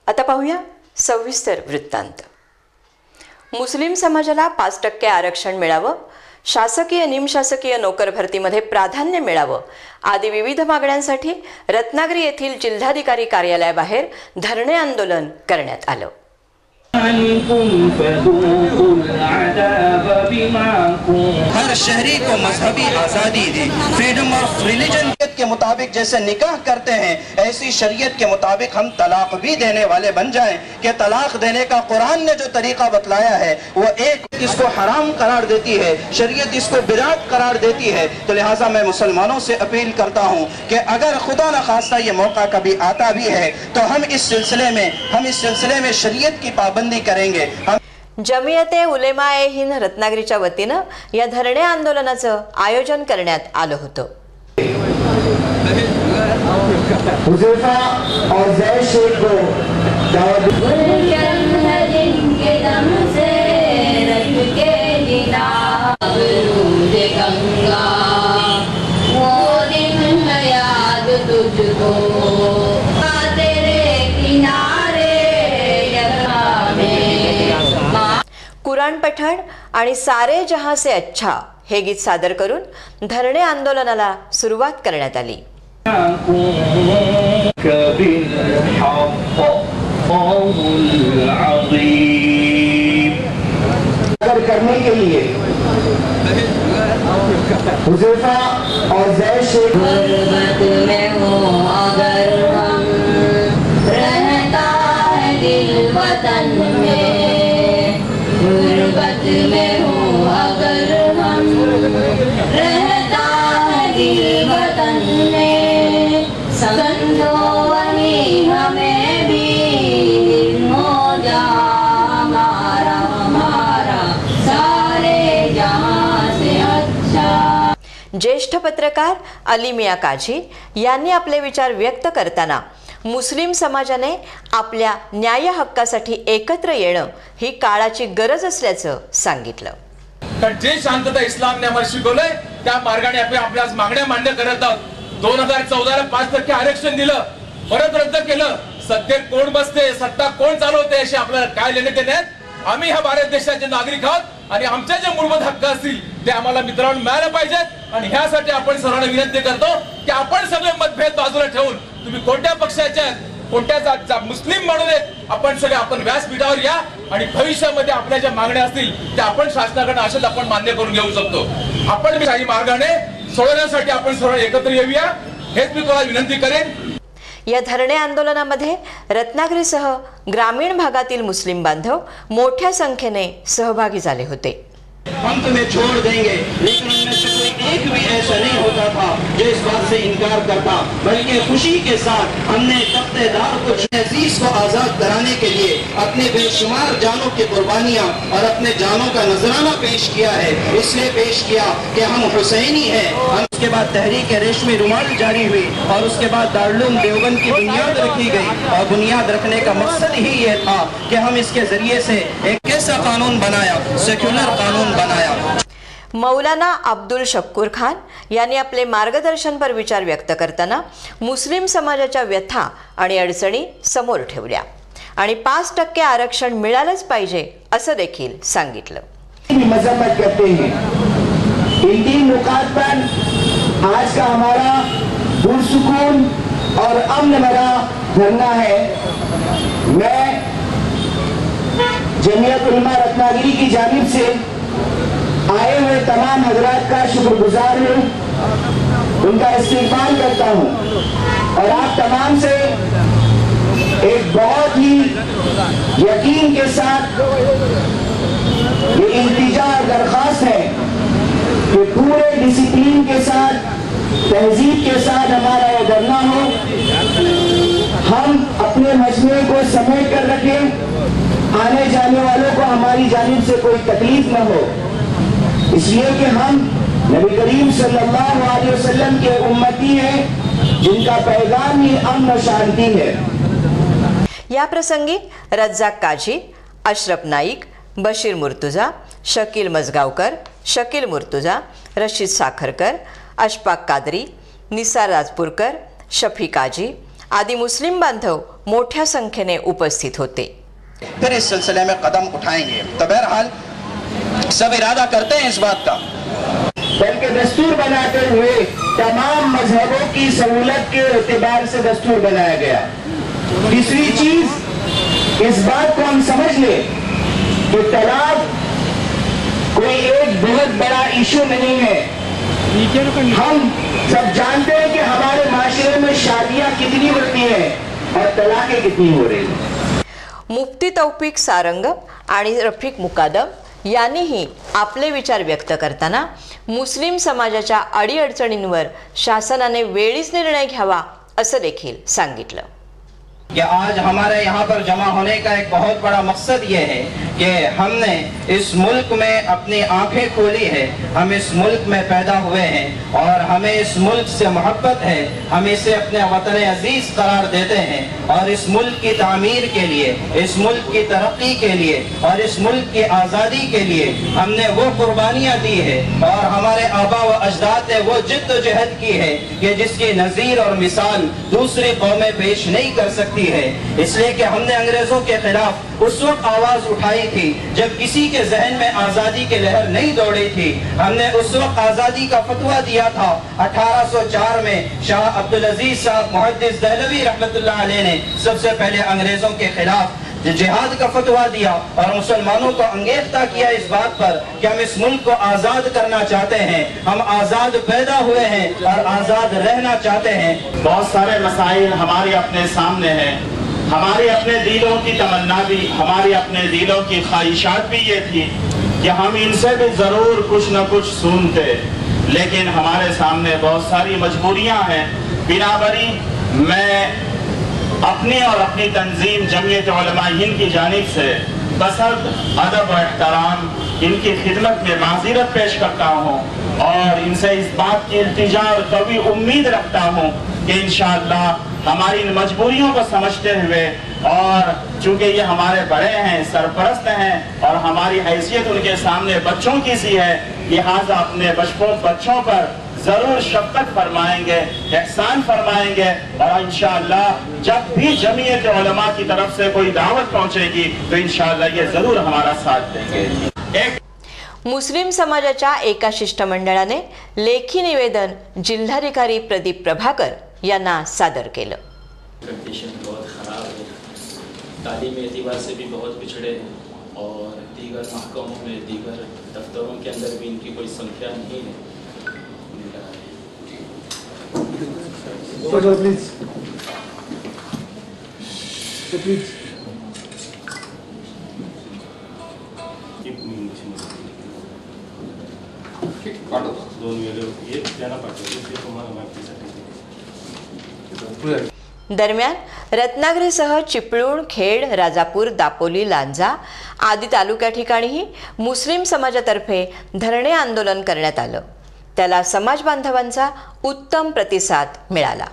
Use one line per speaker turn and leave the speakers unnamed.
आता पाहूया सविस्तर वृत्तांत। मुस्लिम समाजाला 5% आरक्षण मिळावं, शासकीय निमशासकीय नोकर भरतीमध्ये प्राधान्य मिळावं आदी विविध मागण्यांसाठी रत्नागिरी येथील जिल्हाधिकारी कार्यालयाबाहेर धरणे आंदोलन करण्यात आलं।
हर शहरी को मजहबी आजादी दे, फ्रीडम ऑफ रिलीजन के मुताबिक जैसे निकाह करते हैं ऐसी शरीयत के मुताबिक हम तलाक भी देने वाले बन जाएं कि तलाक देने का कुरान ने जो तरीका बतलाया है वो एक इसको हराम करार देती है, शरीयत इसको बिदात करार देती है। तो लिहाजा मैं मुसलमानों से अपील करता हूँ कि अगर खुदा न खास्ता ये मौका कभी आता भी है तो हम इस सिलसिले में शरीयत की पाबंदी करेंगे।
जमियते उलेमाए हिंद रत्नागिरीच्या वतीनं या धरणे आंदोलनाचं आयोजन करण्यात आलं होतं।
हुज़ैफा और ज़ैद शेख को
कुराण पठण आणि सारे जहां से अच्छा हे गीत सादर करून धरणे आंदोलनाला सुरुवात करण्यात आली।
करने के लिए हुज़ैफा और ज़ैद शेख में हो अगर हम रहता है दिल वतन में, गुर्बत में हो अगर हम रहता है दिल वतन में, समझो वही हमें भी दिल हो जा हमारा हमारा सारे जहां से अच्छा।
ज्येष्ठ पत्रकार अली मियां काझी यांनी आपले विचार व्यक्त करताना मुस्लिम समाजाने आपल्या न्याय हक्कासाठी एकत्र येणं ही काळाची गरज असल्याचं सांगितलं।
कारण जे शांतता इस्लामने आम्हाला शिकवलंय त्या मार्गाने आपण आपल्या मागण्या मान्य करत आहोत। 2014 ला 5% आरक्षण दिलं, परत रद्द केलं। सत्तेत कोण बसते, सत्ता कोण चालवते असे आपल्याला काय लेणे देणे आहेत? आम्ही ह्या भारत देशाचे नागरिक आहोत आणि आमचे जे मूलभूत हक्क असतील ते आम्हाला मित्रांनो मिळायला पाहिजेत। आणि ह्यासाठी आपण सर्वांना विनंती करतो की आपण सगळे मतभेद बाजूला ठेवून तुम्ही कोणत्या पक्षाचे आहेत, कोणत्या जातचा मुस्लिम म्हणून आपण सगळे आपण व्यासपीठावर या आणि भविष्यामध्ये आपल्या ज्या मागण्या असतील त्या आपण शासनाकडे अशाच आपण मान्य करून घेऊ शकतो। आपण काही मार्गाने सोडवण्यासाठी आपण सर्व एकत्र येऊया हेच मी तुम्हाला विनंती करेन।
या धरणे आंदोलनामध्ये रत्नागिरीसह ग्रामीण भागातील मुस्लिम बांधव मोठ्या संख्येने सहभागी झाले होते।
हम तुम्हें छोड़ देंगे, लेकिन उनमें से कोई एक भी ऐसा नहीं होता था जो इस बात से इनकार करता, बल्कि खुशी के साथ हमने तख्तेदार को अजीज को आजाद कराने के लिए अपने बेशुमार जानों की कुर्बानियां और अपने जानों का नजराना पेश किया है। इसलिए पेश किया कि हम हुसैनी हैं। उसके बाद तहरीक रेशमी रुमाल जारी हुई और उसके बाद दारुल देवबंद की बुनियाद रखी गई और बुनियाद रखने का मकसद ही ये था कि हम इसके जरिए से एक ऐसा कानून बनाया, सेक्युलर कानून बनाया।
मौलाना अब्दुल शक्कुर खान यांनी आपले मार्गदर्शनपर विचार व्यक्त करताना मुस्लिम समाजाच्या व्यथा आणि अडचणी समोर ठेवल्या आणि 5% आरक्षण मिळालंच पाहिजे असं देखील सांगितलं।
मजम्मत करते हैं इन 3 नुकात पर आज का हमारा पुरसुकून और अमन भरा धरना है। मैं जमियत उलमा रत्नागिरी की जानिब से आए हुए तमाम हजरात का शुक्रगुजार हूँ, उनका इस्तेमाल करता हूँ और आप तमाम से एक बहुत ही यकीन के साथ ये इल्तिजा और दरख्वास्त है कि पूरे डिसिप्लिन के साथ तहजीब के साथ हमारा ये धरना हो। हम अपने मजमे को समेट कर रखें, आने जाने वालों को हमारी जानिब से कोई तकलीफ न हो, इसलिए कि हम नबी करीम सल्लल्लाहु अलैहि वसल्लम के उम्मती हैं जिनका पैगाम ही अमन और शांति है।
या प्रसंगी रज्जाक काझी, अशरफ नाईक, बशीर मुर्तुजा, शकील मजगावकर, शकील मुर्तुजा, रशीद साखरकर, अशफाक कादरी, निसार राजपूरकर, शफी काजी, आदी मुस्लिम बांधव मोठ्या संख्येने उपस्थित होते।
फिर इस सिलसिले में कदम उठाएंगे। तो बहरहाल सब इरादा करते हैं इस बात का,
बल्कि दस्तूर बनाते हुए तमाम मजहबों की सहूलत के एतबार से दस्तूर बनाया गया। तीसरी चीज, इस बात को हम समझ ले कि तलाक कोई एक बहुत बड़ा इशू नहीं है। हम सब जानते हैं कि हमारे माशरे में शादियां कितनी होती हैं और तलाकें कितनी हो रही हैं।
मुफ्ती तौफिक सारंग आणि रफिक मुकादम यांनीही आपले विचार व्यक्त करताना मुस्लिम समाजाच्या अडीअडचणींवर शासनाने वेळीच निर्णय घ्यावा असं देखील सांगितलं।
कि आज हमारे यहाँ पर जमा होने का एक बहुत बड़ा मकसद ये है कि हमने इस मुल्क में अपनी आंखें खोली है, हम इस मुल्क में पैदा हुए हैं और हमें इस मुल्क से मोहब्बत है, हम इसे अपने वतन अजीज करार देते हैं और इस मुल्क की तामीर के लिए, इस मुल्क की तरक्की के लिए और इस मुल्क की आज़ादी के लिए हमने वो कुर्बानियाँ दी है और हमारे आबा व अजदाद ने वो जिद्दोजहद की है कि जिसकी नज़ीर और मिसाल दूसरी कौमें पेश नहीं कर सकती है। इसलिए कि हमने अंग्रेजों के खिलाफ उस वक्त आवाज उठाई थी जब किसी के जहन में आजादी की लहर नहीं दौड़ी थी। हमने उस वक्त आजादी का फतवा दिया था 1804 में। शाह अब्दुल अजीज साहब मुहद्दिस दहलवी रहमतुल्लाह अलैह ने सबसे पहले अंग्रेजों के खिलाफ जिहाद का फतवा दिया और मुसलमानों को अंगेख्ता किया इस बात पर कि हम इस मुल्क को आजाद करना चाहते हैं, हम आजाद पैदा हुए हैं और आजाद रहना चाहते हैं।
बहुत सारे मसाइल हमारे अपने सामने हैं, हमारे अपने दिलों की तमन्ना भी, हमारे अपने दिलों की ख्वाहिशात भी ये थी कि हम इनसे भी जरूर कुछ न कुछ सुनते, लेकिन हमारे सामने बहुत सारी मजबूरियां हैं। बिनाबरी मैं अपनी और अपनी तंजीम जमीयत उलमा हिंद की जानिब से बसर्त अदब और एहतराम इनकी खिदमत में माज़िरत पेश करता हूँ और इनसे इस बात की इल्तिजा और कभी उम्मीद रखता हूँ कि इंशाअल्लाह हमारी इन मजबूरियों को समझते हुए और चूँकि ये हमारे बड़े हैं, सरपरस्त हैं और हमारी हैसियत उनके सामने बच्चों की सी है, लिहाजा अपने बच्चों पर जरूर शफ़क़त फरमाएंगे, एहसान फरमाएंगे और इंशाअल्लाह जब भी जमीयत उलमा की तरफ से कोई दावत पहुंचेगी तो इंशाअल्लाह ये जरूर हमारा साथ देंगे।
मुस्लिम समाजाच्या एका शिष्टमंडळाने लेखी निवेदन जिल्हाधिकारी प्रदीप प्रभाकर यांना सादर केलं।
कंडीशन बहुत ख़राब है, तालीमी एतबार से भी बहुत पिछड़े हैं और दीगर महकमों में, दीगर दफ्तरों के अंदर भी इनकी कोई संख्या नहीं है।
दरम्यान रत्नागिरीसह चिपळूण, खेड, राजापूर, दापोली, लांजा आदी तालुक्या ठिकाणीही मुस्लिम समाजातर्फे धरणे आंदोलन करण्यात आलं। त्याला समाज बांधवांचा उत्तम प्रतिसाद मिळाला।